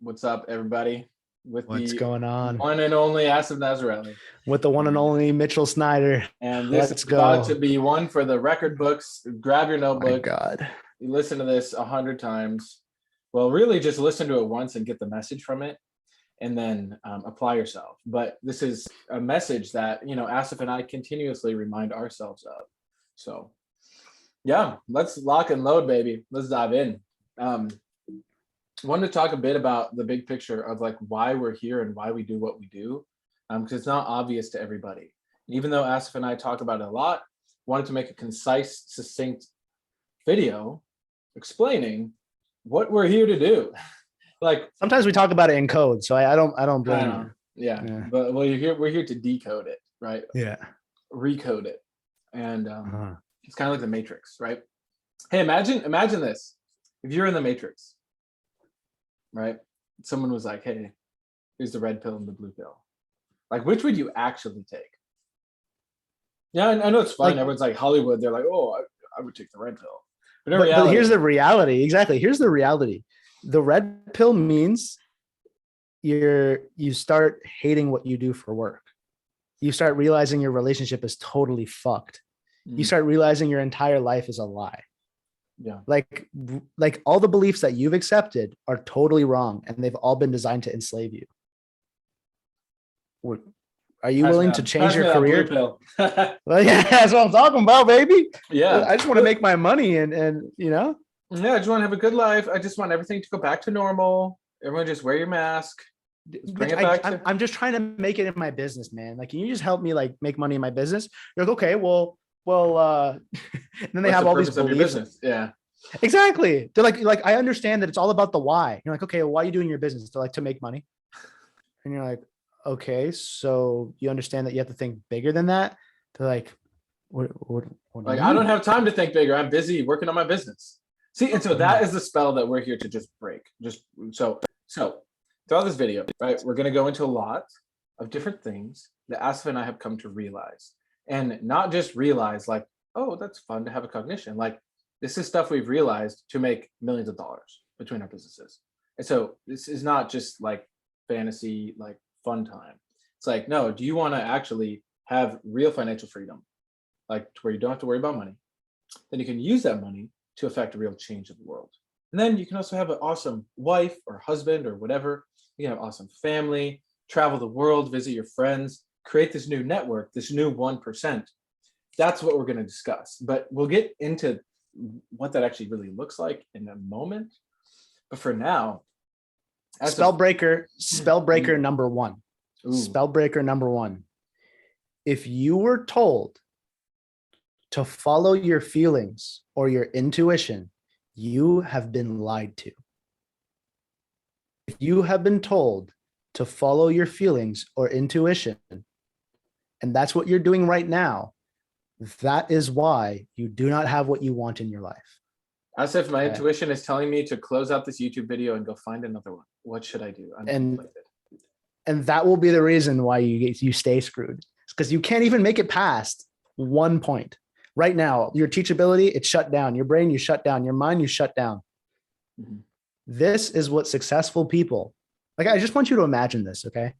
What's up, everybody? With What's the going on? one and only Asif Nazarelli. With the one and only Mitchell Snyder. And this Let's is about go. to be one for the record books. Grab your My notebook. God. You listen to this 100 times. Well, really just listen to it once and get the message from it, and then apply yourself. But this is a message that, Asif and I continuously remind ourselves of. So yeah, let's lock and load, baby. Let's dive in. Wanted to talk a bit about the big picture of like why we're here and why we do what we do, because it's not obvious to everybody. Even though Asif and I talk about it a lot, wanted to make a concise, succinct video explaining what we're here to do. Like sometimes we talk about it in code, so I don't blame you. Yeah, but we're here to decode it, right? Yeah, recode it, and it's kind of like the Matrix, right? Hey, imagine this: if you're in the Matrix, right? Someone was like, hey, here's the red pill and the blue pill. Like, which would you actually take? Yeah, I know it's fun. Like, everyone's like Hollywood. They're like, oh, I would take the red pill. But here's the reality. Exactly. Here's the reality. The red pill means you start hating what you do for work. You start realizing your relationship is totally fucked. You start realizing your entire life is a lie. Yeah. Like all the beliefs that you've accepted are totally wrong, and they've all been designed to enslave you. Are you willing to change your career? Well, yeah, that's what I'm talking about, baby. Yeah. I just want to make my money and Yeah, I just want to have a good life. I just want everything to go back to normal. Everyone just wear your mask. Bring it back I'm just trying to make it in my business, man. Like, can you just help me like make money in my business? You're like, okay, well, then they have all these beliefs. Yeah, exactly. They're like, I understand that it's all about the why. You're like, okay, well, why are you doing your business? They're like, to make money. And you're like, okay, so you understand that you have to think bigger than that. They're like, what like, I don't have time to think bigger. I'm busy working on my business. See, and so that is the spell that we're here to just break. So throughout this video, right, we're going to go into a lot of different things that Asif and I have come to realize. And not just realize like, oh, that's fun to have a cognition. Like, this is stuff we've realized to make millions of dollars between our businesses. And so this is not just like fantasy, like fun time. It's like, no, do you want to actually have real financial freedom? Like, to where you don't have to worry about money. Then you can use that money to affect a real change in the world. And then you can also have an awesome wife or husband or whatever. You can have awesome family, travel the world, visit your friends, create this new network, this new 1%. That's what we're going to discuss. But we'll get into what that actually really looks like in a moment. But for now, spellbreaker number one. Ooh. Spellbreaker number one. If you were told to follow your feelings or your intuition, you have been lied to. If you have been told to follow your feelings or intuition, and that's what you're doing right now, that is why you do not have what you want in your life. As if my intuition is telling me to close out this YouTube video and go find another one. What should I do? And that will be the reason why you stay screwed. It's because you can't even make it past one point. Right now, your teachability, it's shut down. Your brain, you shut down. Your mind, you shut down. Mm-hmm. This is what successful people, like, I just want you to imagine this, okay?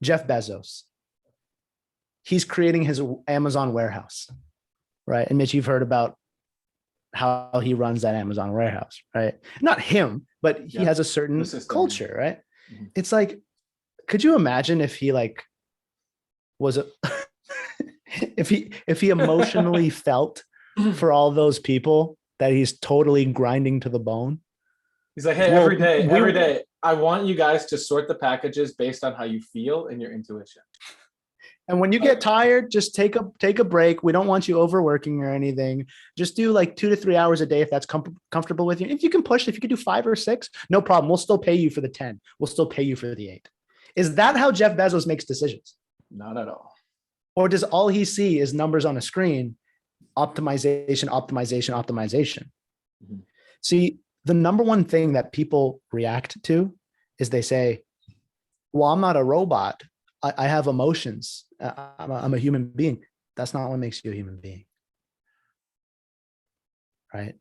Jeff Bezos, he's creating his Amazon warehouse, right? And Mitch, you've heard about how he runs that Amazon warehouse, right? Not him, but he has a certain culture, right? Mm-hmm. It's like, could you imagine if he like was a if he emotionally felt for all those people that he's totally grinding to the bone? He's like, hey, every day, I want you guys to sort the packages based on how you feel and your intuition. And when you get tired, just take a break. We don't want you overworking or anything. Just do like 2 to 3 hours a day if that's comfortable with you. If you can push, if you could do 5 or 6, no problem. We'll still pay you for the 10. We'll still pay you for the 8. Is that how Jeff Bezos makes decisions? Not at all. Or does all he see is numbers on a screen, optimization? Mm-hmm. See, the number one thing that people react to is they say, well, I'm not a robot. I have emotions. I'm a human being. That's not what makes you a human being. Right?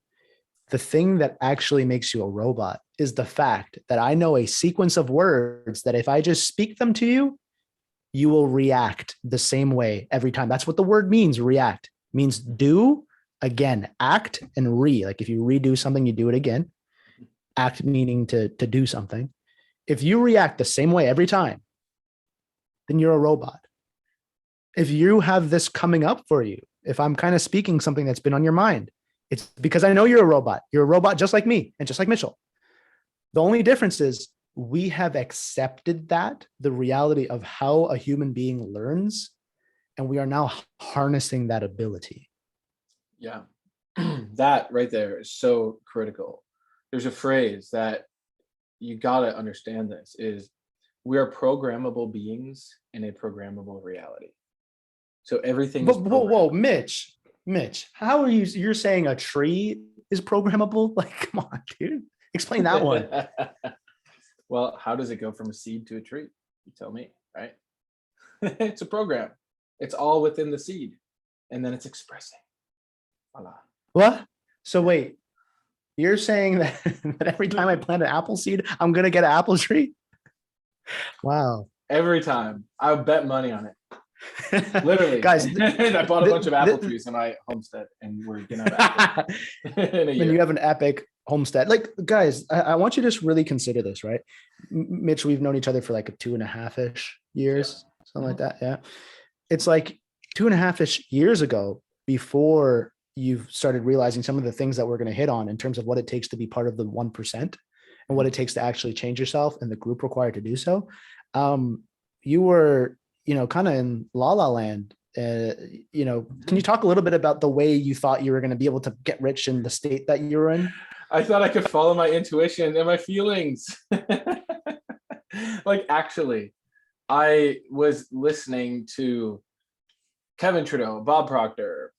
The thing that actually makes you a robot is the fact that I know a sequence of words that if I just speak them to you, you will react the same way every time. That's what the word means. React means do, again, act, and like if you redo something, you do it again. Act meaning to do something. If you react the same way every time, then you're a robot. If you have this coming up for you, if I'm kind of speaking something that's been on your mind, it's because I know you're a robot. You're a robot just like me and just like Mitchell. The only difference is we have accepted that, the reality of how a human being learns, and we are now harnessing that ability. Yeah. That right there is so critical. There's a phrase that you got to understand this is we are programmable beings in a programmable reality. So everything is Whoa, Mitch, how are you're saying a tree is programmable? Like, come on, dude. Explain that one. Well, how does it go from a seed to a tree? You tell me, right? It's a program. It's all within the seed. And then it's expressing. Voila. What? So wait, you're saying that, that every time I plant an apple seed, I'm going to get an apple tree? Wow. Every time. I'll bet money on it. Literally. Guys, I bought a bunch of apple trees in my homestead and we're going to have apples in a year. When you have an epic homestead, like guys, I want you to just really consider this, right? Mitch, we've known each other for like 2.5-ish years, something like that. Yeah. It's like 2.5-ish years ago, before you've started realizing some of the things that we're going to hit on in terms of what it takes to be part of the 1% and what it takes to actually change yourself and the group required to do so. You were, kind of in la la land. Can you talk a little bit about the way you thought you were going to be able to get rich in the state that you were in? I thought I could follow my intuition and my feelings. Like, actually, I was listening to Kevin Trudeau, Bob Proctor,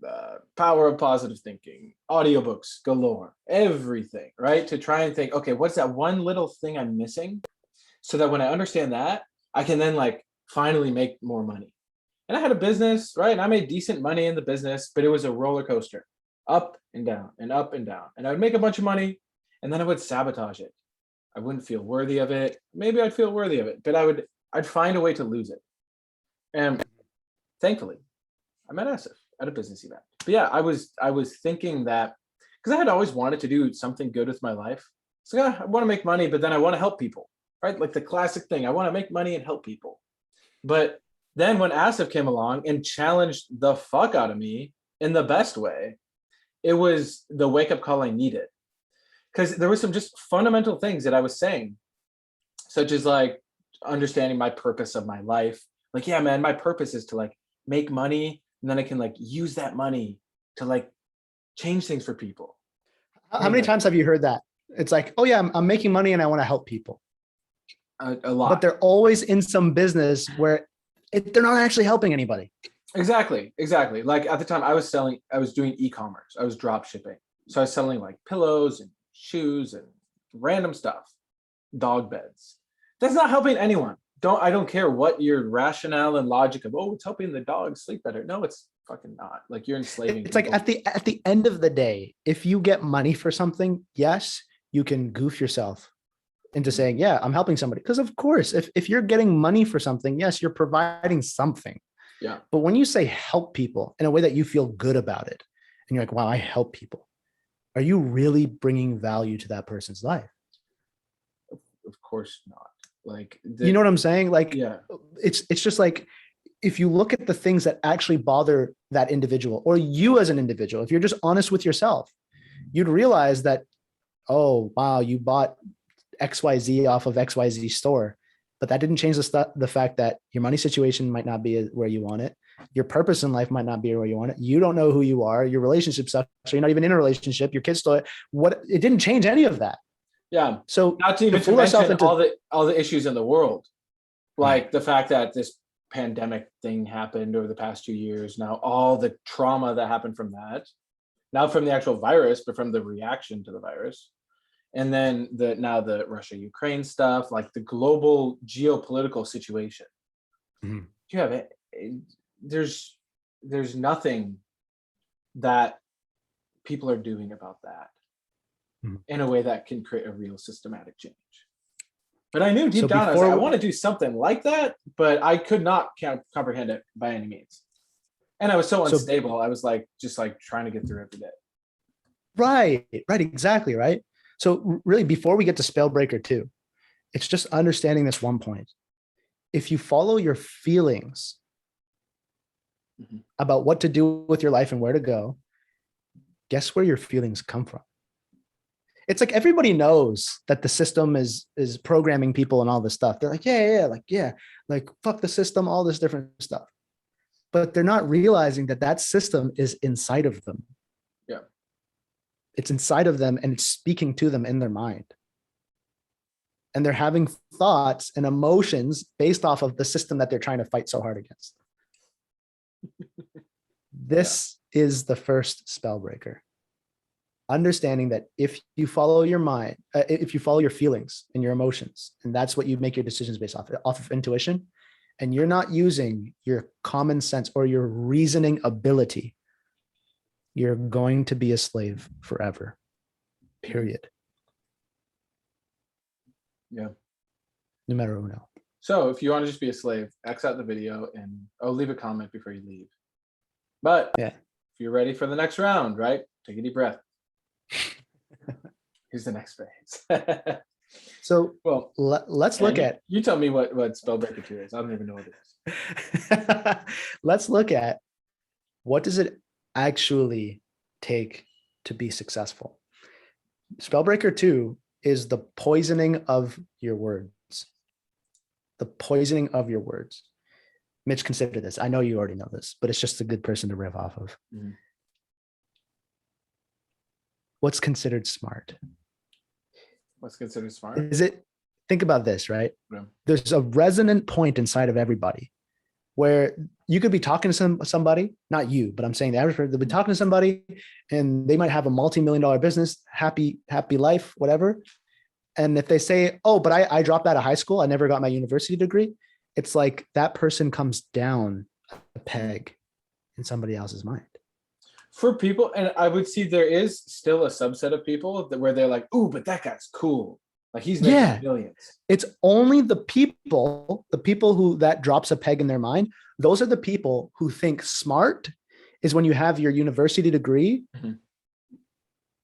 the Power of Positive Thinking, audiobooks galore, everything, right? To try and think, okay, what's that one little thing I'm missing? So that when I understand that, I can then finally make more money. And I had a business, right? And I made decent money in the business, but it was a roller coaster, up and down and up and down. And I would make a bunch of money and then I would sabotage it. I wouldn't feel worthy of it. Maybe I'd feel worthy of it, but I'd find a way to lose it. And thankfully, I met Asif at a business event. But yeah, I was thinking that because I had always wanted to do something good with my life. So yeah, I want to make money, but then I want to help people, right? Like the classic thing, I want to make money and help people. But then when Asif came along and challenged the fuck out of me in the best way, it was the wake-up call I needed. Because there were some just fundamental things that I was saying, such as understanding my purpose of my life. Like, yeah, man, my purpose is to make money, and then I can use that money to change things for people. How many times have you heard that? It's like, oh yeah, I'm making money and I want to help people. A lot. But they're always in some business where they're not actually helping anybody. Exactly. Like at the time I was doing e-commerce. I was drop shipping. So I was selling pillows and shoes and random stuff, dog beds. That's not helping anyone. I don't care what your rationale and logic of, it's helping the dog sleep better. No, it's fucking not. You're enslaving. It's people. At the end of the day, if you get money for something, yes, you can goof yourself into saying, yeah, I'm helping somebody. Because of course, if you're getting money for something, yes, you're providing something. Yeah. But when you say help people in a way that you feel good about it, and you're like, wow, I help people, are you really bringing value to that person's life? Of course not. You know what I'm saying? Yeah. It's just if you look at the things that actually bother that individual or you as an individual, if you're just honest with yourself, you'd realize that, oh, wow, you bought XYZ off of XYZ store, but that didn't change the fact that your money situation might not be where you want it. Your purpose in life might not be where you want it. You don't know who you are. Your relationship sucks. So you're not even in a relationship. Your kids still, it didn't change any of that. Yeah. So not to even to mention all the issues in the world, the fact that this pandemic thing happened over the past 2 years. Now all the trauma that happened from that, not from the actual virus, but from the reaction to the virus. And then the Russia-Ukraine stuff, the global geopolitical situation. Mm-hmm. You have it. There's nothing that people are doing about that. Mhm. in a way that can create a real systematic change. But I knew deep So down, I was like, I before, want to do something like that, but I could not comprehend it by any means. And I was so so unstable. I was like, just like trying to get through every day. right, exactly, right. So really, before we get to spell breaker 2, it's just understanding this one point. If you follow your feelings Mhm. about what to do with your life and where to go, guess where your feelings come from? It's like everybody knows that the system is programming people and all this stuff. They're like, like fuck the system, all this different stuff. But they're not realizing that that system is inside of them. Yeah. It's inside of them and it's speaking to them in their mind. And they're having thoughts and emotions based off of the system that they're trying to fight so hard against. This is the first spell breaker. Understanding that if you follow your mind, if you follow your feelings and your emotions, and that's what you make your decisions based off of intuition, and you're not using your common sense or your reasoning ability, you're going to be a slave forever. Period. Yeah. No matter who knows. So if you want to just be a slave, X out the video and leave a comment before you leave. But Yeah. if you're ready for the next round, right? Take a deep breath. Here's the next phase. So well, let's look at. You tell me what Spellbreaker 2 is. I don't even know what it is. Let's look at what does it actually take to be successful. Spellbreaker 2 is the poisoning of your words. The poisoning of your words. Mitch, consider this. I know you already know this, but it's just a good person to riff off of. Mm-hmm. What's considered smart? What's considered smart? Is it, think about this, right? Yeah. There's a resonant point inside of everybody where you could be talking to somebody, not you, but I'm saying the average person, they'll be talking to somebody and they might have a multi-million-dollar business, happy life, whatever. And if they say, oh, but I dropped out of high school, I never got my university degree. It's like that person comes down a peg in somebody else's mind. For people, and I would see there is still a subset of people where they're like, ooh, but that guy's cool. Like he's making millions. It's only the people who that drops a peg in their mind. Those are the people who think smart is when you have your university degree,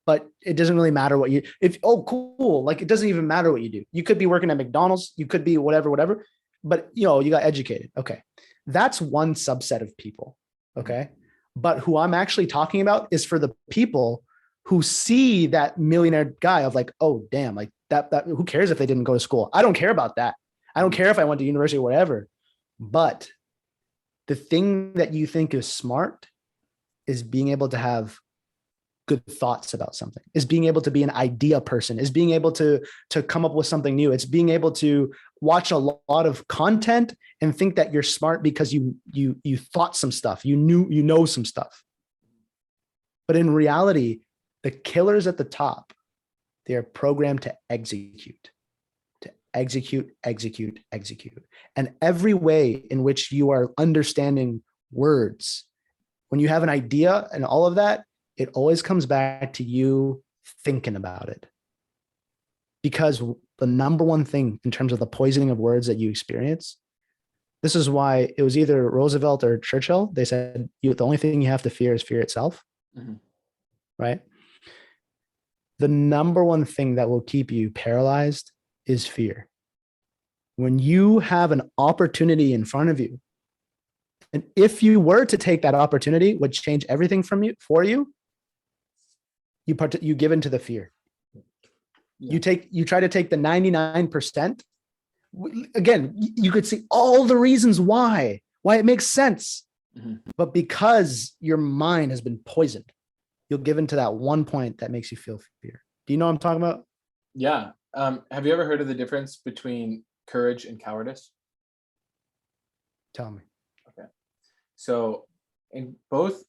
but it doesn't really matter what you, cool. Like it doesn't even matter what you do. You could be working at McDonald's, you could be whatever, but you got educated. Okay. That's one subset of people. Okay. But who I'm actually talking about is for the people who see that millionaire guy of like, oh, damn, like that, who cares if they didn't go to school? I don't care about that. I don't care if I went to university or whatever. But the thing that you think is smart is being able to have good thoughts about something, is being able to be an idea person, is being able to come up with something new. It's being able to watch a lot of content and think that you're smart because you thought some stuff, you know some stuff. But in reality, the killers at the top, they are programmed to execute. And every way in which you are understanding words, when you have an idea and all of that, it always comes back to you thinking about it. Because the number one thing in terms of the poisoning of words that you experience, this is why it was either Roosevelt or Churchill. They said, the only thing you have to fear is fear itself. Mm-hmm. Right? The number one thing that will keep you paralyzed is fear. When you have an opportunity in front of you, and if you were to take that opportunity, would change everything for you, you give into the fear. Yeah. You try to take the 99%. Again, you could see all the reasons why it makes sense. Mm-hmm. But because your mind has been poisoned, you'll give into that one point that makes you feel fear. Do you know what I'm talking about? Yeah. Have you ever heard of the difference between courage and cowardice? Tell me. Okay. So in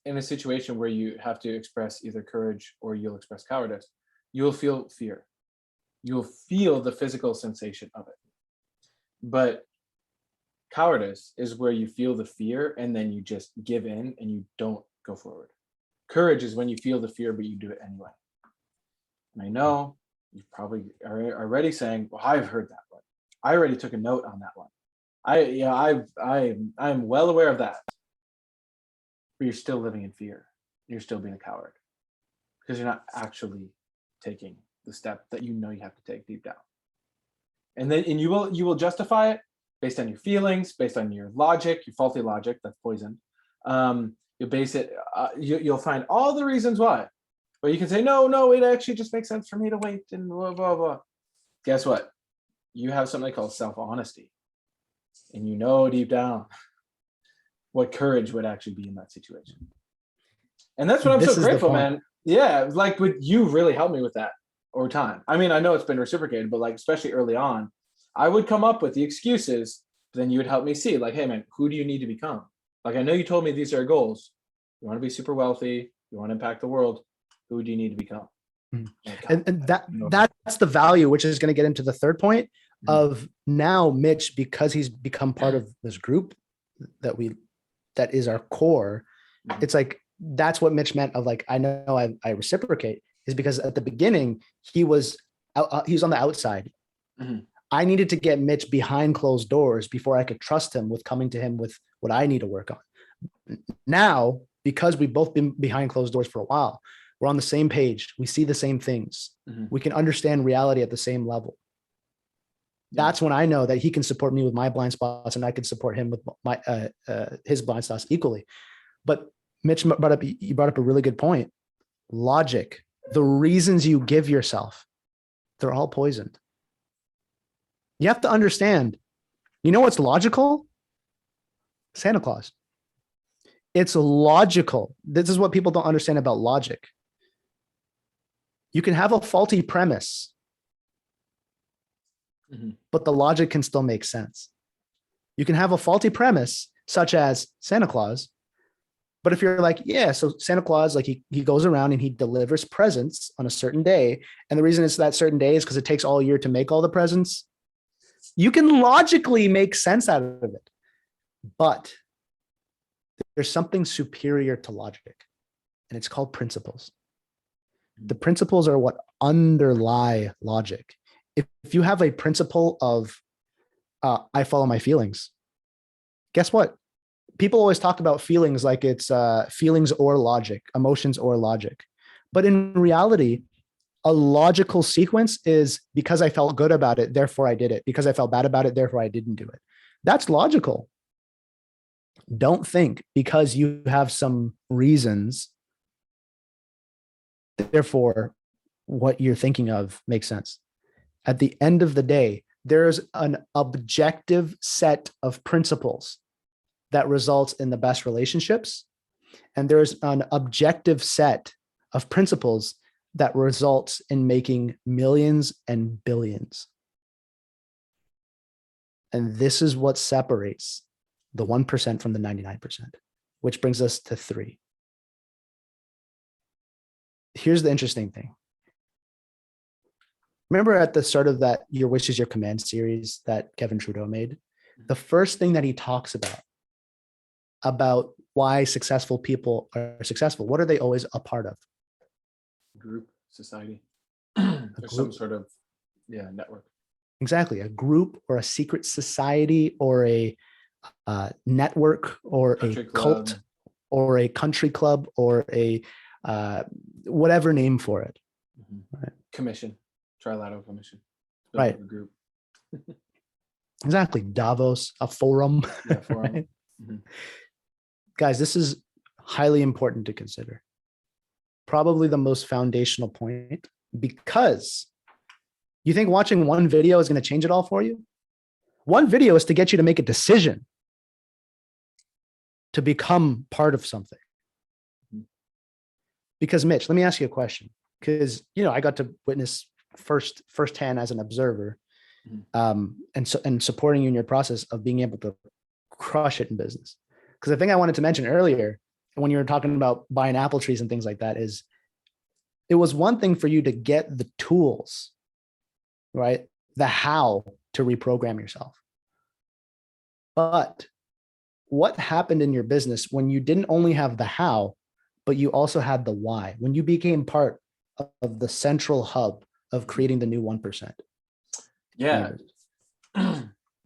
a situation where you have to express either courage or you'll express cowardice, you'll feel fear. You'll feel the physical sensation of it. But cowardice is where you feel the fear and then you just give in and you don't go forward. Courage is when you feel the fear, but you do it anyway. And I know you probably are already saying, well, I've heard that one. I already took a note on that one. I'm well aware of that. But you're still living in fear. You're still being a coward because you're not actually taking the step that you know you have to take deep down. And you will justify it based on your feelings, based on your logic, your faulty logic that's poisoned. You'll base it. You'll find all the reasons why, but you can say no. It actually just makes sense for me to wait and blah blah blah. Guess what? You have something called self-honesty, and you know deep down what courage would actually be in that situation. And that's what I'm This so is the grateful, point. man. Yeah, like you really helped me with that over time. I mean, I know it's been reciprocated, but like especially early on, I would come up with the excuses, but then you would help me see, like, hey man, who do you need to become? Like, I know you told me these are goals. You want to be super wealthy, you want to impact the world. Who do you need to become? Like, And that's the value, which is going to get into the third point of now Mitch, because he's become part of this group that is our core. It's like, that's what Mitch meant of like, I know I reciprocate, is because at the beginning he was on the outside. I needed to get Mitch behind closed doors before I could trust him with coming to him with what I need to work on. Now, because we've both been behind closed doors for a while, we're on the same page. We see the same things. We can understand reality at the same level. That's when I know that he can support me with my blind spots and I can support him with my his blind spots equally. But Mitch brought up a really good point. Logic, the reasons you give yourself, they're all poisoned. You have to understand, you know what's logical? Santa Claus. It's logical. This is what people don't understand about logic. You can have a faulty premise, but the logic can still make sense. You can have a faulty premise, such as Santa Claus, but if you're like, yeah, so Santa Claus, like he goes around and he delivers presents on a certain day, and the reason it's that certain day is because it takes all year to make all the presents, you can logically make sense out of it. But there's something superior to logic, and it's called principles. The principles are what underlie logic. If you have a principle of, I follow my feelings, guess what? People always talk about feelings like it's feelings or logic, emotions or logic. But in reality, a logical sequence is because I felt good about it, therefore I did it. Because I felt bad about it, therefore I didn't do it. That's logical. Don't think because you have some reasons, therefore what you're thinking of makes sense. At the end of the day, there's an objective set of principles that results in the best relationships. And there's an objective set of principles that results in making millions and billions. And this is what separates the 1% from the 99%, which brings us to 3. Here's the interesting thing. Remember at the start of that Your Wish is Your Command series that Kevin Trudeau made? The first thing that he talks about why successful people are successful, what are they always a part of? Group, society, or some sort of network. Exactly, a group or a secret society or a network or a cult or a country club or a whatever name for it. Right. Commission, trilateral commission. Right. Group. Exactly, Davos, a forum. Yeah, forum. Right? Guys, this is highly important to consider. Probably the most foundational point, because you think watching one video is going to change it all for you? One video is to get you to make a decision to become part of something. Because Mitch, let me ask you a question, because I got to witness firsthand as an observer, and supporting you in your process of being able to crush it in business. Because the thing I wanted to mention earlier, when you were talking about buying apple trees and things like that, is it was one thing for you to get the tools, right? The how to reprogram yourself. But what happened in your business when you didn't only have the how, but you also had the why? When you became part of the central hub of creating the new 1%. Yeah.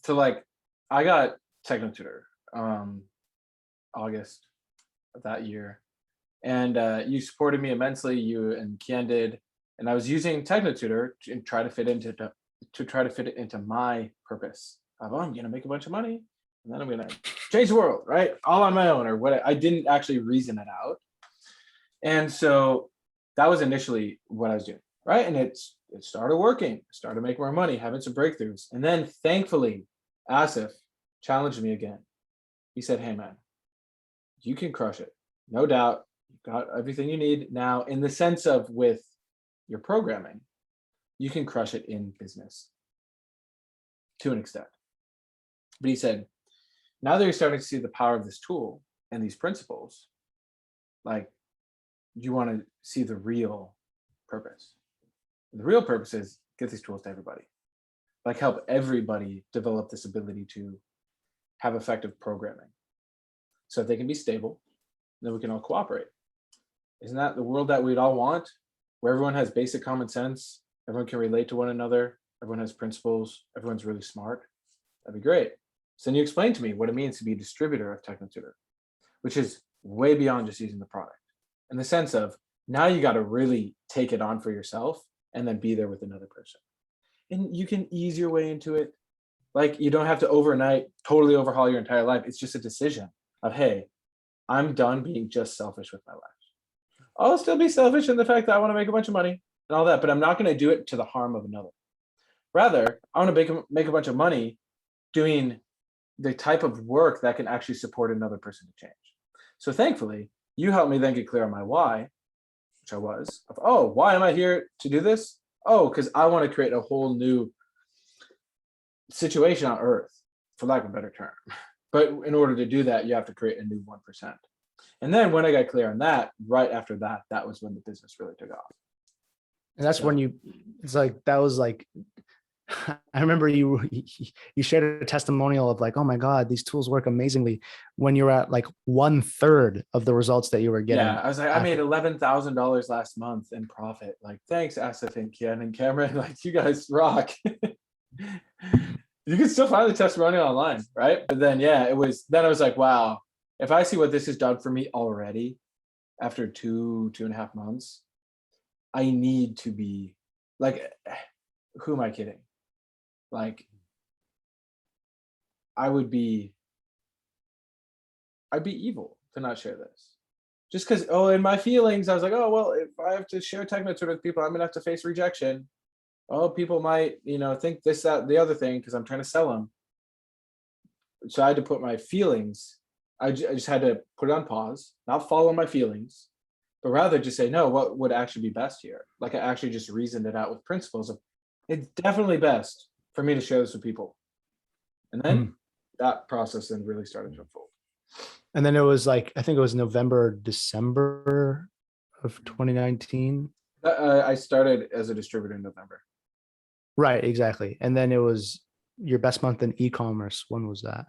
So like I got TechnoTutor August of that year, and you supported me immensely, you and Kian did, and I was using TechnoTutor to try to fit it into my purpose of, oh, I'm gonna make a bunch of money and then I'm gonna change the world, right? All on my own, or what. I didn't actually reason it out. And so that was initially what I was doing, right? And it started working, started making more money, having some breakthroughs. And then thankfully, Asif challenged me again. He said, hey man, you can crush it. No doubt. You've got everything you need now, in the sense of with your programming, you can crush it in business to an extent. But he said, now that you're starting to see the power of this tool and these principles, like, you want to see the real purpose. The real purpose is get these tools to everybody, like help everybody develop this ability to have effective programming so that they can be stable, then we can all cooperate. Isn't that the world that we'd all want, where everyone has basic common sense, everyone can relate to one another, everyone has principles, everyone's really smart? That'd be great. So then you explained to me what it means to be a distributor of TechnoTutor, which is way beyond just using the product, in the sense of now you got to really take it on for yourself and then be there with another person. And you can ease your way into it. Like, you don't have to overnight totally overhaul your entire life. It's just a decision of, hey, I'm done being just selfish with my life. I'll still be selfish in the fact that I want to make a bunch of money and all that, but I'm not going to do it to the harm of another. Rather, I want to make a bunch of money doing the type of work that can actually support another person to change. So thankfully, you helped me then get clear on my why, which I was, of, oh, why am I here to do this? Oh, because I want to create a whole new situation on Earth, for lack of a better term. But in order to do that, you have to create a new 1%. And then when I got clear on that, right after that, that was when the business really took off. And that's when it's like, that was like, I remember you shared a testimonial of like, oh my God, these tools work amazingly, when you're at like 1/3 of the results that you were getting. Yeah, I was like, I made $11,000 last month in profit. Like, thanks, Asif and Kian and Cameron. Like, you guys rock. You can still find the testimonial online, right? But then, yeah, then I was like, wow, if I see what this has done for me already after 2.5 months, I need to be like, who am I kidding? Like, I'd be evil to not share this. Just because, in my feelings, I was like, oh, well, if I have to share TechnoTutor with people, I'm gonna have to face rejection. Oh, people might, think this, that, the other thing, because I'm trying to sell them. So I had to put my feelings, I just had to put it on pause, not follow my feelings, but rather just say, no, what would actually be best here? Like, I actually just reasoned it out with principles of, it's definitely best for me to share this with people. And then that process then really started to unfold. And then it was like, I think it was November, December of 2019. I started as a distributor in November. Right, exactly. And then it was your best month in e-commerce. When was that?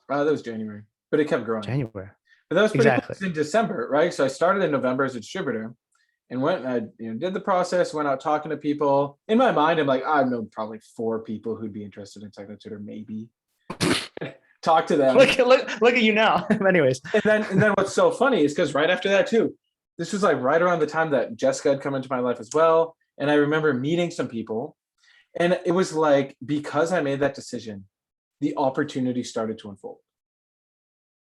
That was January, but it kept growing. January. But that was pretty close in December, right? So I started in November as a distributor and went and I did the process, went out talking to people. In my mind, I'm like, I know probably 4 people who'd be interested in TechnoTutor, maybe. Talk to them. Look at you now. Anyways. And then what's so funny is because right after that too, this was like right around the time that Jessica had come into my life as well. And I remember meeting some people. And it was like, because I made that decision, the opportunity started to unfold.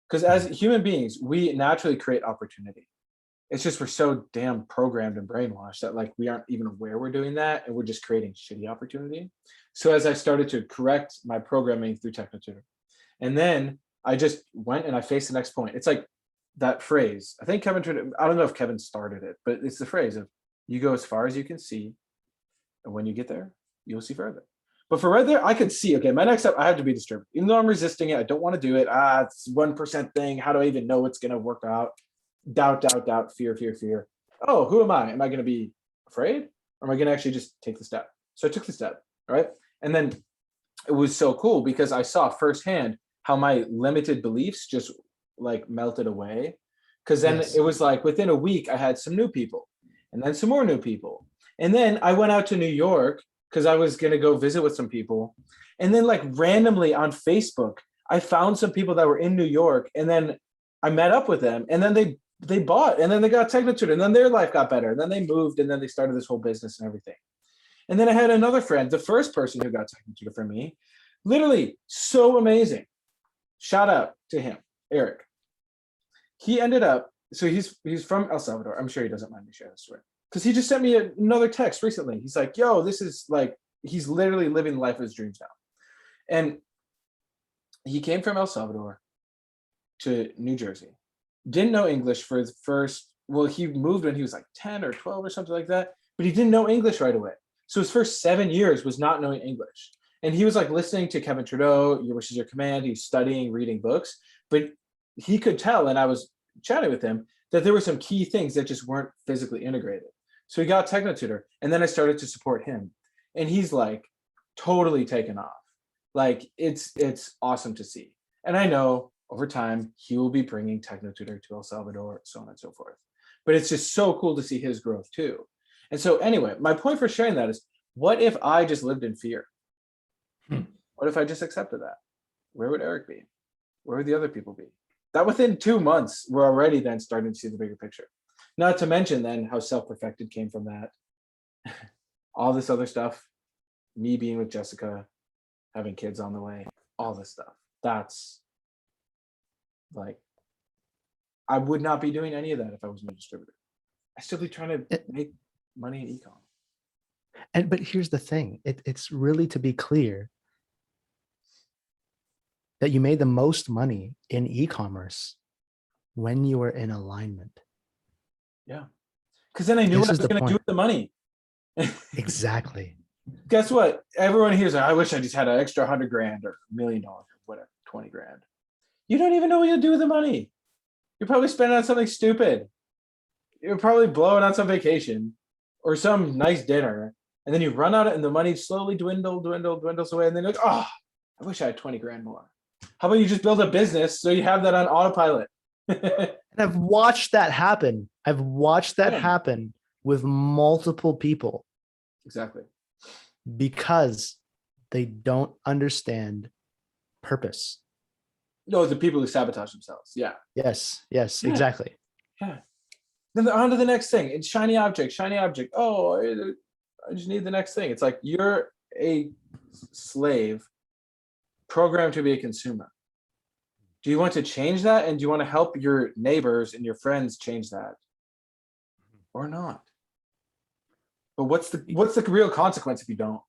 Because as human beings, we naturally create opportunity. It's just we're so damn programmed and brainwashed that like we aren't even aware we're doing that, and we're just creating shitty opportunity. So as I started to correct my programming through TechnoTutor, and then I just went and I faced the next point. It's like that phrase. I think Kevin, I don't know if Kevin started it, but it's the phrase of you go as far as you can see, and when you get there, you'll see further. But for right there, I could see, okay, my next step, I have to be distributed. Even though I'm resisting it, I don't want to do it. It's 1% thing. How do I even know it's going to work out? Doubt, fear. Oh, who am I? Am I going to be afraid? Or am I going to actually just take the step? So I took the step, right? And then it was so cool because I saw firsthand how my limited beliefs just like melted away. Because then it was like within a week, I had some new people. and then some more new people. And then I went out to New York because I was going to go visit with some people. And then like randomly on Facebook, I found some people that were in New York, and then I met up with them, and then they bought, and then they got TechnoTutor, and then their life got better. And then they moved, and then they started this whole business and everything. And then I had another friend, the first person who got TechnoTutor from me, literally so amazing. Shout out to him, Eric. He ended up, so he's from El Salvador. I'm sure he doesn't mind me sharing this story, because he just sent me another text recently. He's like, yo, this is like, he's literally living the life of his dreams now. And he came from El Salvador to New Jersey. Didn't know English for the first, well, he moved when he was like 10 or 12 or something like that, but he didn't know English right away. So his first 7 years was not knowing English. And he was like listening to Kevin Trudeau, Your Wish is Your Command. He's studying, reading books, but he could tell, and I was chatting with him, that there were some key things that just weren't physically integrated. So he got TechnoTutor, and then I started to support him. And he's like totally taken off. Like it's awesome to see. And I know over time, he will be bringing TechnoTutor to El Salvador, so on and so forth. But it's just so cool to see his growth too. And so anyway, my point for sharing that is, what if I just lived in fear? What if I just accepted that? Where would Eric be? Where would the other people be? That within 2 months, we're already then starting to see the bigger picture. Not to mention then how self-perfected came from that. All this other stuff, me being with Jessica, having kids on the way, all this stuff. That's like, I would not be doing any of that if I wasn't a distributor. I'd still be trying to make money in e-com. But here's the thing. It's really, to be clear, that you made the most money in e-commerce when you were in alignment. Yeah. Because then I knew what I was going to do with the money. Exactly. Guess what? Everyone here's like, I wish I just had an extra $100,000 or $1 million or whatever, 20 grand. You don't even know what you'll do with the money. You're probably spending on something stupid. You're probably blowing on some vacation or some nice dinner. And then you run out and the money slowly dwindles away. And then you're like, oh, I wish I had 20 grand more. How about you just build a business so you have that on autopilot? And I've watched that happen. I've watched that happen with multiple people. Exactly. Because they don't understand purpose. No, the people who sabotage themselves. Yeah. Yes, Yeah. exactly. Yeah. Then they're on to the next thing. It's shiny object. Oh, I just need the next thing. It's like you're a slave programmed to be a consumer. Do you want to change that? And do you want to help your neighbors and your friends change that? Or not? But what's the real consequence if you don't?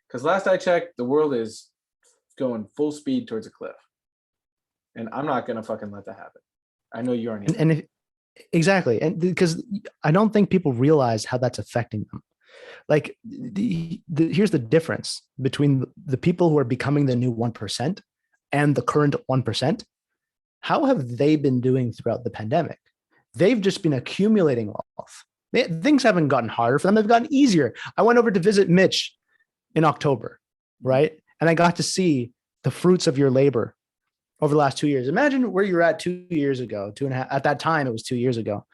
Because last I checked, the world is going full speed towards a cliff. And I'm not going to fucking let that happen. I know you aren't. Exactly. And because I don't think people realize how that's affecting them. Like here's the difference between the people who are becoming the new 1% and the current 1%. How have they been doing throughout the pandemic? They've just been accumulating wealth. Things haven't gotten harder for them. They've gotten easier. I went over to visit Mitch in October, right? And I got to see the fruits of your labor over the last 2 years. Imagine where you're at 2 years ago, 2.5. At that time, it was 2 years ago,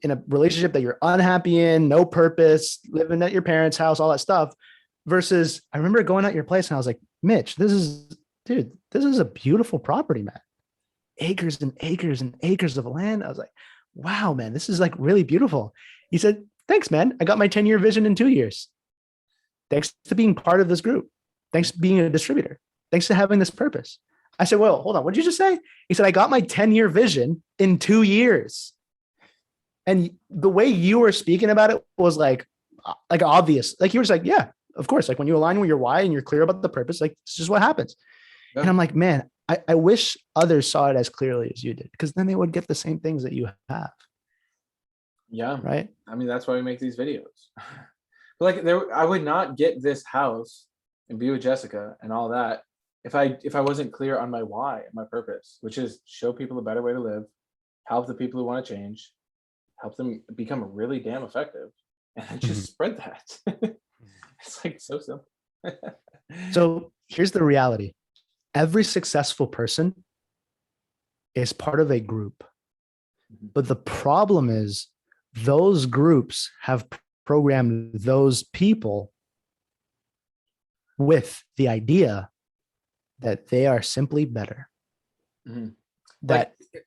in a relationship that you're unhappy in, no purpose, living at your parents' house, all that stuff. Versus, I remember going at your place and I was like, Mitch, this is a beautiful property, man. Acres and acres and acres of land. I was like, wow, man, this is like really beautiful. He said, thanks, man. I got my 10-year vision in 2 years. Thanks to being part of this group. Thanks to being a distributor. Thanks to having this purpose. I said, well, hold on. What did you just say? He said, I got my 10-year vision in 2 years. And the way you were speaking about it was like obvious. Like you were just like, yeah, of course. Like when you align with your why and you're clear about the purpose, like this is what happens. Yeah. And I'm like, man, I wish others saw it as clearly as you did, because then they would get the same things that you have. Yeah. Right. I mean, that's why we make these videos. But like I would not get this house and be with Jessica and all that if I wasn't clear on my why and my purpose, which is show people a better way to live, help the people who want to change, help them become really damn effective, and just spread that. It's like so simple. So here's the reality. Every successful person is part of a group. But the problem is those groups have programmed those people with the idea that they are simply better. Mhm. That Like,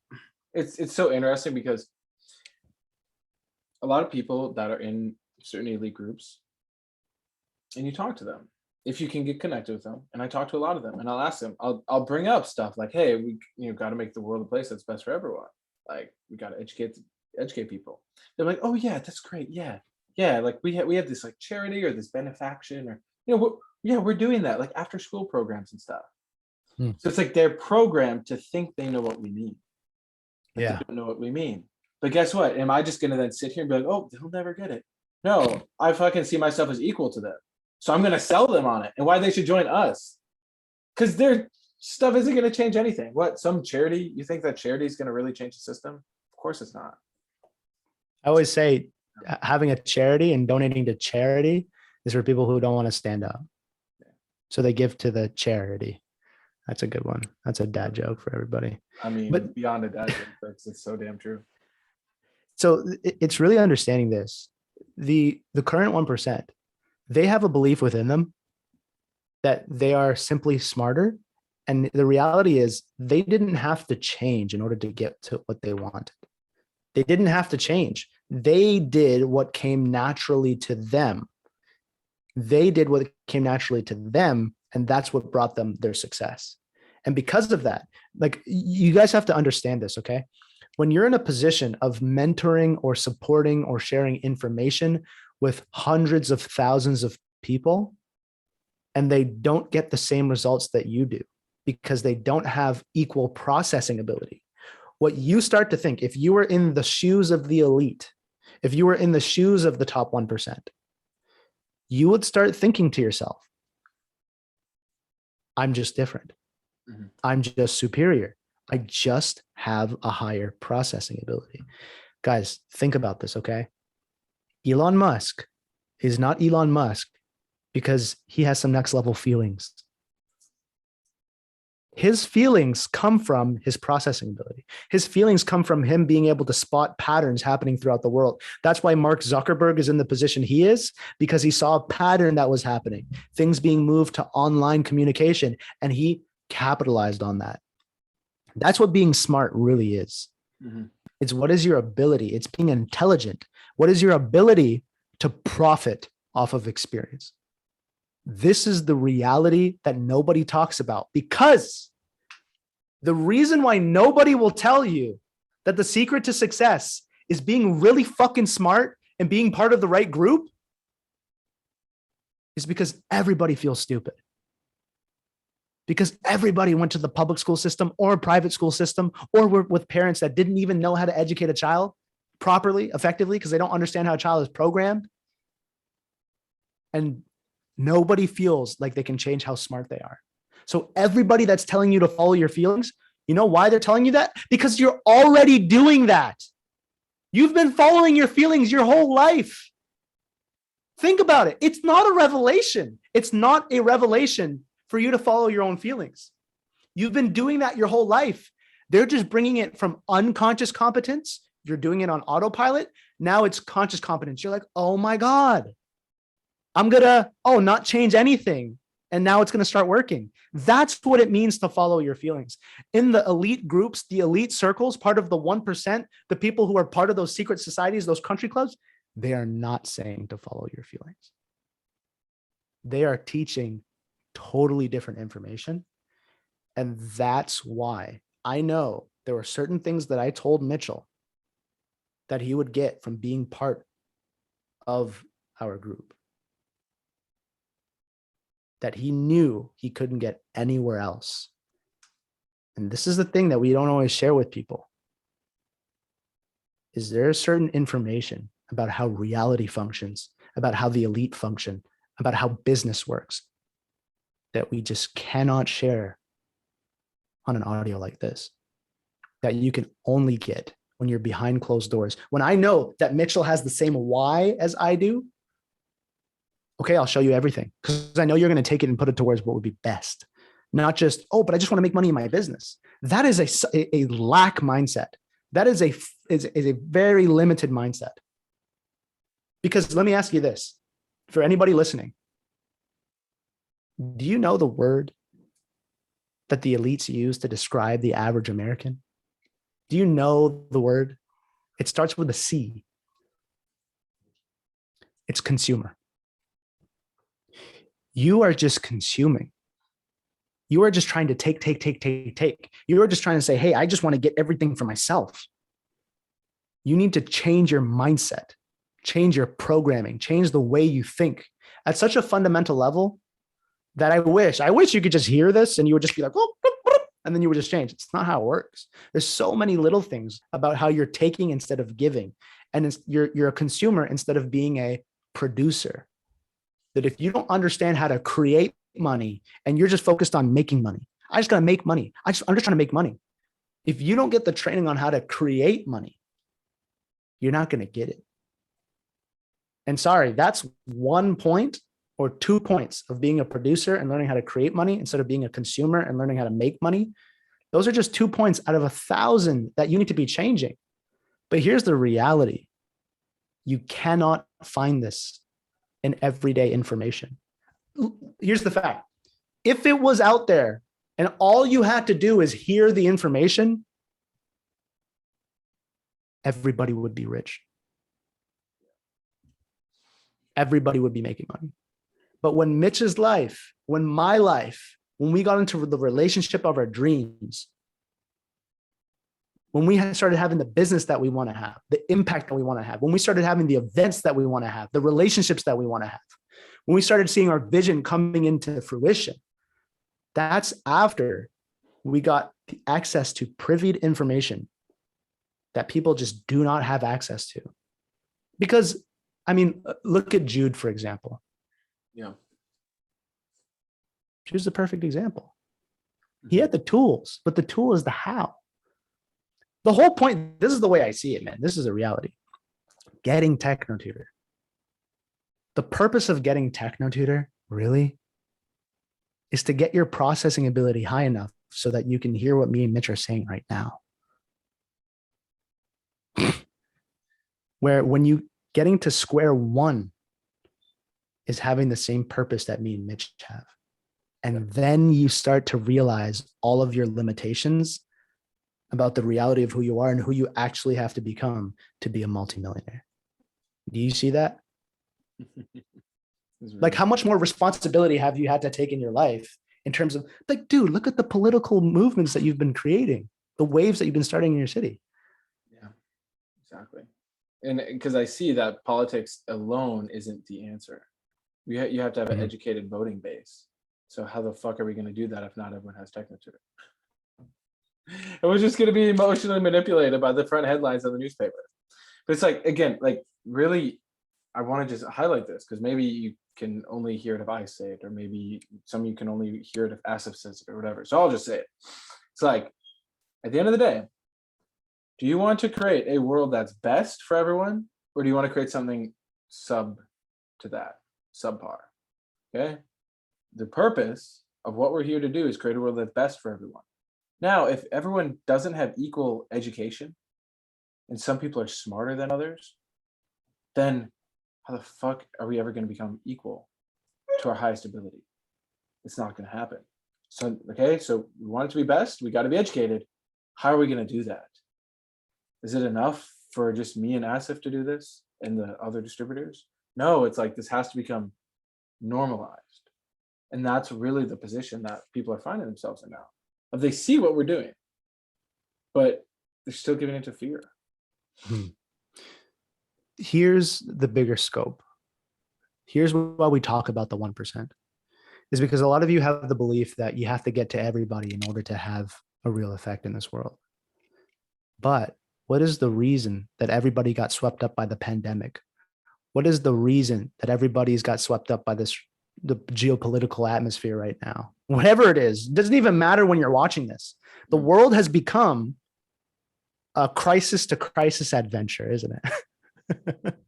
it's so interesting because a lot of people that are in certain elite groups, and you talk to them, if you can get connected with them, and I talk to a lot of them, and I'll ask them, I'll bring up stuff like, hey, we got to make the world a place that's best for everyone. Like, we got to educate people. They're like, oh yeah, that's great, yeah, yeah. Like we have this like charity or this benefaction, or yeah, we're doing that, like after school programs and stuff. Hmm. So it's like they're programmed to think they know what we mean. Like, yeah. they don't know what we mean. But guess what? Am I just gonna then sit here and be like, oh, they'll never get it? No, I fucking see myself as equal to them. So I'm gonna sell them on it and why they should join us. Because their stuff isn't gonna change anything. What, some charity? You think that charity is gonna really change the system? Of course it's not. I always say having a charity and donating to charity is for people who don't want to stand up. So they give to the charity. That's a good one. That's a dad joke for everybody. I mean, But beyond a dad joke, it's so damn true. so it's really understanding this. The current 1%, they have a belief within them that they are simply smarter. And the reality is they didn't have to change in order to get to what they wanted. They didn't have to change. They did what came naturally to them. They did what came naturally to them, and that's what brought them their success. And because of that, like, you guys have to understand this, okay? When you're in a position of mentoring or supporting or sharing information with hundreds of thousands of people, and they don't get the same results that you do because they don't have equal processing ability, what you start to think, if you were in the shoes of the elite, if you were in the shoes of the top 1%, you would start thinking to yourself, I'm just different. Mhm. I'm just superior. I just have a higher processing ability. Guys, think about this, okay? Elon Musk is not Elon Musk because he has some next level feelings. His feelings come from his processing ability. His feelings come from him being able to spot patterns happening throughout the world. That's why Mark Zuckerberg is in the position he is, because he saw a pattern that was happening, things being moved to online communication, and he capitalized on that. That's what being smart really is. Mm-hmm. It's what is your ability? It's being intelligent. What is your ability to profit off of experience? This is the reality that nobody talks about, because the reason why nobody will tell you that the secret to success is being really fucking smart and being part of the right group is because everybody feels stupid. Because everybody went to the public school system or a private school system, or were with parents that didn't even know how to educate a child properly, effectively, because they don't understand how a child is programmed. And nobody feels like they can change how smart they are. So everybody that's telling you to follow your feelings, you know why they're telling you that? Because you're already doing that. You've been following your feelings your whole life. Think about it. It's not a revelation. It's not a revelation for you to follow your own feelings. You've been doing that your whole life. They're just bringing it from unconscious competence. You're doing it on autopilot. Now it's conscious competence. You're like, oh my God, I'm gonna, not change anything. And now it's gonna start working. That's what it means to follow your feelings. In the elite groups, the elite circles, part of the 1%, the people who are part of those secret societies, those country clubs, they are not saying to follow your feelings. They are teaching totally different information. And that's why I know there were certain things that I told Mitchell that he would get from being part of our group that he knew he couldn't get anywhere else. And this is the thing that we don't always share with people. Is there certain information about how reality functions, about how the elite function, about how business works, that we just cannot share on an audio like this, that you can only get when you're behind closed doors. When I know that Mitchell has the same why as I do, okay, I'll show you everything, because I know you're going to take it and put it towards what would be best. Not just, but I just want to make money in my business. That is a lack mindset. That is a very limited mindset. Because let me ask you this, for anybody listening, do you know the word that the elites use to describe the average American? Do you know the word? It starts with a C. It's consumer. You are just consuming. You are just trying to take. You are just trying to say, hey, I just want to get everything for myself. You need to change your mindset, change your programming, change the way you think at such a fundamental level that I wish you could just hear this and you would just be like, oh, and then you would just change. It's not how it works. There's so many little things about how you're taking instead of giving. And you're a consumer instead of being a producer. That if you don't understand how to create money and you're just focused on making money, I just got to make money. I'm just trying to make money. If you don't get the training on how to create money, you're not going to get it. And sorry, that's 1 point or 2 points of being a producer and learning how to create money instead of being a consumer and learning how to make money. Those are just 2 points out of 1,000 that you need to be changing. But here's the reality. You cannot find this in everyday information. Here's the fact. If it was out there and all you had to do is hear the information, everybody would be rich. Everybody would be making money. But when Mitch's life, when my life, when we got into the relationship of our dreams, when we started having the business that we want to have, the impact that we want to have, when we started having the events that we want to have, the relationships that we want to have, when we started seeing our vision coming into fruition, that's after we got the access to privied information that people just do not have access to. Because, I mean, look at Jude, for example. Yeah. Jude's the perfect example. He had the tools, but the tool is the how. The whole point, this is the way I see it, man. This is a reality. Getting TechnoTutor. The purpose of getting TechnoTutor really is to get your processing ability high enough so that you can hear what me and Mitch are saying right now. Where when you getting to square one is having the same purpose that me and Mitch have. And then you start to realize all of your limitations about the reality of who you are and who you actually have to become to be a multimillionaire. Do you see that? Like, how much more responsibility have you had to take in your life in terms of, like, dude, look at the political movements that you've been creating, the waves that you've been starting in your city. Yeah, exactly. And because I see that politics alone isn't the answer. You have to have an educated voting base. So how the fuck are we going to do that if not everyone has TechnoTutor? And we're just going to be emotionally manipulated by the front headlines of the newspaper. But it's like, again, like, really, I want to just highlight this because maybe you can only hear it if I say it, or maybe some of you can only hear it if Asif says it or whatever. So I'll just say it. It's like, at the end of the day, do you want to create a world that's best for everyone, or do you want to create something sub to that, subpar? Okay. The purpose of what we're here to do is create a world that's best for everyone. Now, if everyone doesn't have equal education and some people are smarter than others, then how the fuck are we ever going to become equal to our highest ability? It's not going to happen. So, okay, so we want it to be best. We got to be educated. How are we going to do that? Is it enough for just me and Asif to do this and the other distributors? No, it's like this has to become normalized. And that's really the position that people are finding themselves in now. They see what we're doing, but they're still giving into fear. Here's the bigger scope. Here's why we talk about the 1%, is because a lot of you have the belief that you have to get to everybody in order to have a real effect in this world. But what is the reason that everybody got swept up by the pandemic? What is the reason that everybody's got swept up by the geopolitical atmosphere right now? Whatever it is, it doesn't even matter when you're watching this. The world has become a crisis to crisis adventure, isn't it?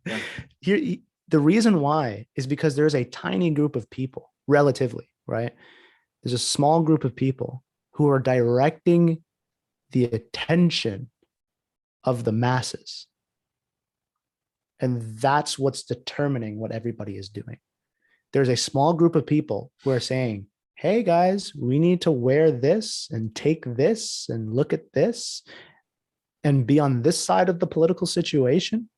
Yeah. Here, the reason why is because there's a tiny group of people, relatively, right? There's a small group of people who are directing the attention of the masses. And that's what's determining what everybody is doing. There's a small group of people who are saying, hey guys, we need to wear this and take this and look at this and be on this side of the political situation.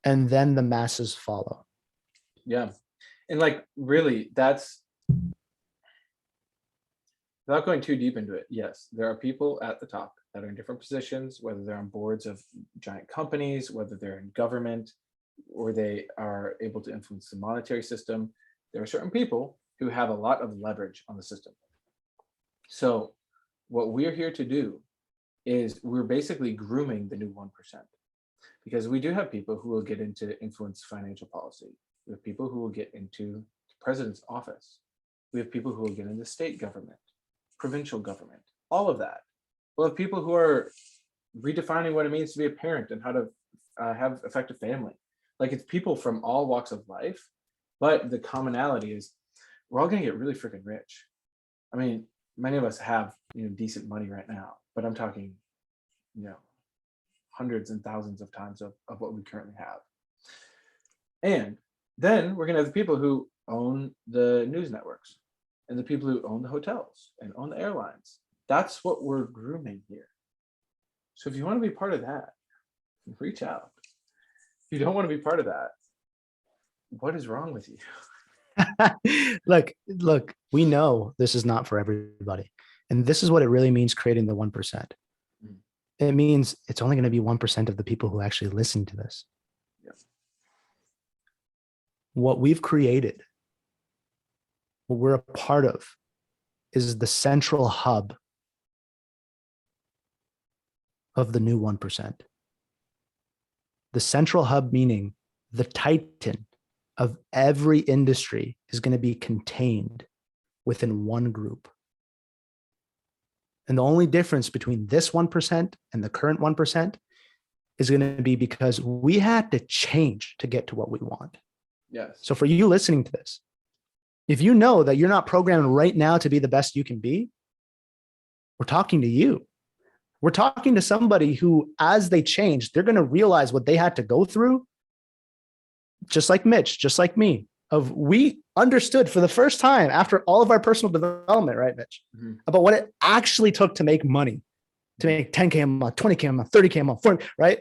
And then the masses follow. Yeah. And like, really, that's, without going too deep into it, yes, there are people at the top that are in different positions, whether they're on boards of giant companies, whether they're in government, or they are able to influence the monetary system. There are certain people who have a lot of leverage on the system. So what we're here to do is we're basically grooming the new 1%, because we do have people who will get into influence financial policy. We have people who will get into the president's office. We have people who will get into state government, provincial government, all of that. We'll have people who are redefining what it means to be a parent and how to have effective family. Like, it's people from all walks of life, but the commonality is we're all gonna get really freaking rich. I mean, many of us have, decent money right now, but I'm talking, hundreds and thousands of times of what we currently have. And then we're gonna have the people who own the news networks and the people who own the hotels and own the airlines. That's what we're grooming here. So if you want to be part of that, reach out. If you don't want to be part of that, what is wrong with you? Look, we know this is not for everybody. And this is what it really means creating the 1%. It means it's only going to be 1% of the people who actually listen to this. Yep. What we've created, what we're a part of, is the central hub of the new 1%. The central hub, meaning the titan of every industry, is going to be contained within one group. And the only difference between this 1% and the current 1% is going to be because we had to change to get to what we want. Yes. So for you listening to this, if you know that you're not programmed right now to be the best you can be, we're talking to you. We're talking to somebody who, as they change, they're going to realize what they had to go through. Just like Mitch, just like me, we understood for the first time after all of our personal development, right, Mitch, about what it actually took to make money, to make 10K a month, 20K a month, 30K a month, 40, right?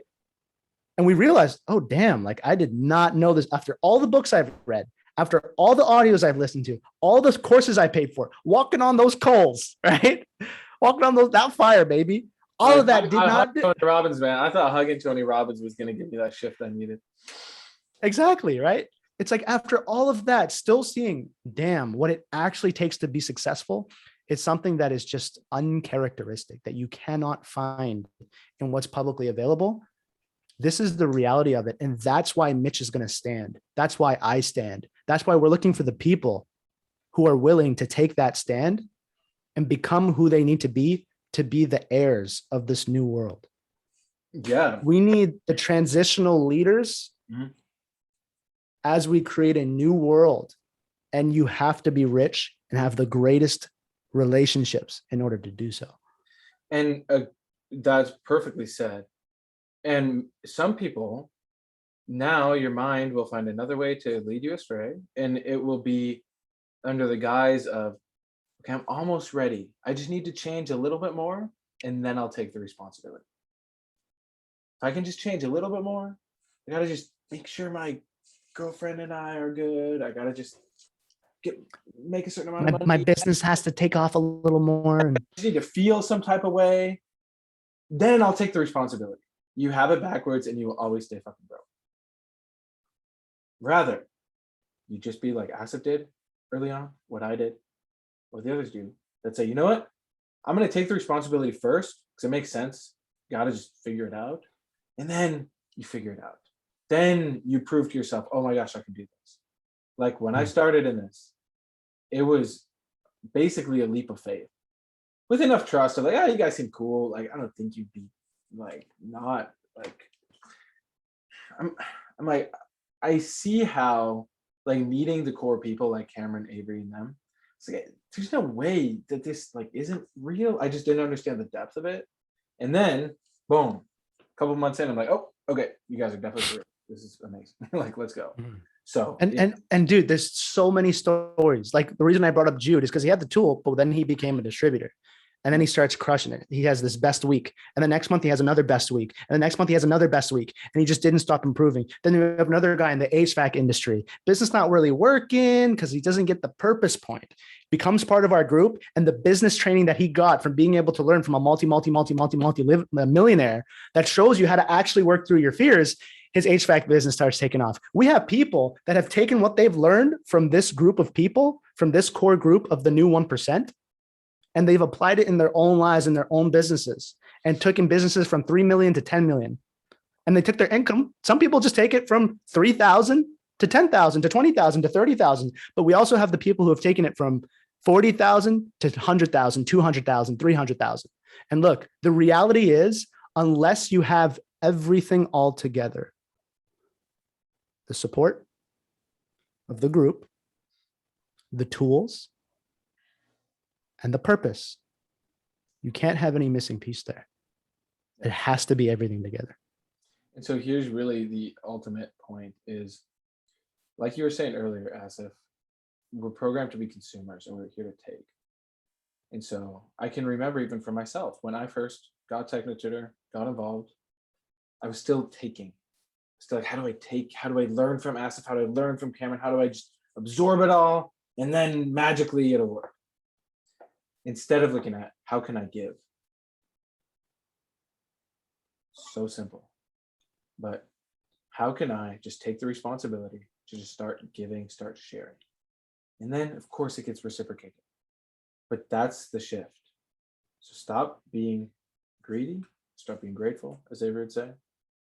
And we realized, oh, damn, like I did not know this after all the books I've read, after all the audios I've listened to, all the courses I paid for, walking on those coals, right? Walking on that fire, baby. All of that did not. Tony Robbins, man. I thought hugging Tony Robbins was going to give me that shift I needed. Exactly, right? It's like after all of that, still seeing, damn, what it actually takes to be successful. It's something that is just uncharacteristic, that you cannot find in what's publicly available. This is the reality of it. And that's why Mitch is going to stand. That's why I stand. That's why we're looking for the people who are willing to take that stand and become who they need to be the heirs of this new world. Yeah. We need the transitional leaders as we create a new world. And you have to be rich and have the greatest relationships in order to do so. And that's perfectly said. And some people, now your mind will find another way to lead you astray, and it will be under the guise of, okay, I'm almost ready. I just need to change a little bit more, and then I'll take the responsibility. If I can just change a little bit more, I gotta just make sure my girlfriend and I are good. I gotta just make a certain amount of money. My business has to take off a little more. I just need to feel some type of way. Then I'll take the responsibility. You have it backwards and you will always stay fucking broke. Rather, you just be like Asif did early on, what I did, what the others do, that say, you know what? I'm going to take the responsibility first because it makes sense. You got to just figure it out. And then you figure it out. Then you prove to yourself, oh my gosh, I can do this. Like when I started in this, it was basically a leap of faith with enough trust of like, oh, you guys seem cool. Like, I don't think you'd be like, not like, I'm like, I see how like meeting the core people like Cameron, Avery, and them, it's like, there's no way that this like isn't real. I just didn't understand the depth of it. And then boom, a couple months in, I'm like, oh, Okay, you guys are definitely for it. This is amazing. Like, let's go. So And dude, there's so many stories. Like the reason I brought up Jude is because he had the tool, but then he became a distributor. And then he starts crushing it. He has this best week. And the next month he has another best week. And the next month he has another best week. And he just didn't stop improving. Then you have another guy in the HVAC industry. Business not really working because he doesn't get the purpose point. Becomes part of our group. And the business training that he got from being able to learn from a millionaire that shows you how to actually work through your fears, his HVAC business starts taking off. We have people that have taken what they've learned from this group of people, from this core group of the new 1%, and they've applied it in their own lives, in their own businesses, and took in businesses from 3 million to 10 million. And they took their income. Some people just take it from 3,000 to 10,000 to 20,000 to 30,000. But we also have the people who have taken it from 40,000 to 100,000, 200,000, 300,000. And look, the reality is, unless you have everything all together, the support of the group, the tools, and the purpose, you can't have any missing piece there. It has to be everything together. And so here's really the ultimate point is, like you were saying earlier, Asif, we're programmed to be consumers and we're here to take. And so I can remember even for myself, when I first got Technotutor, got involved, I was still taking. Still like, how do I take? How do I learn from Asif? How do I learn from Cameron? How do I just absorb it all? And then magically it'll work. Instead of looking at how can I give? So simple. But how can I just take the responsibility to just start giving, start sharing? And then of course it gets reciprocated. But that's the shift. So stop being greedy, stop being grateful, as Avery would say.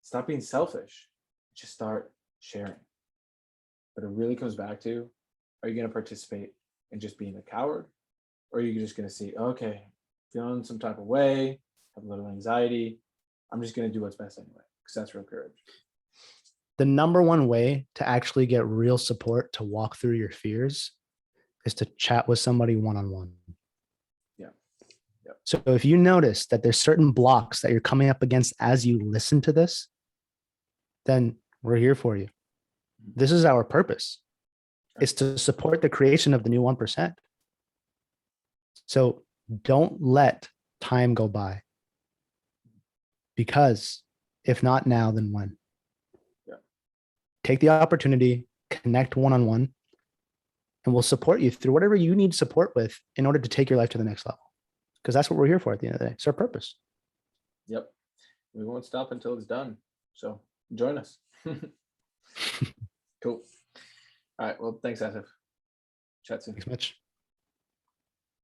Stop being selfish, just start sharing. But it really comes back to, are you going to participate in just being a coward? Or are you just going to see, okay, feeling some type of way, have a little anxiety, I'm just going to do what's best anyway, because that's real courage. The number one way to actually get real support to walk through your fears is to chat with somebody one-on-one. Yeah. Yep. So if you notice that there's certain blocks that you're coming up against as you listen to this, then we're here for you. This is our purpose. It's to support the creation of the new 1%. So don't let time go by, because if not now, then when? Yeah. Take the opportunity, connect one-on-one, and we'll support you through whatever you need support with in order to take your life to the next level. Because that's what we're here for at the end of the day. It's our purpose. Yep. We won't stop until it's done. So join us. Cool. All right. Well, thanks, Asif. Chat soon. Thanks, Mitch.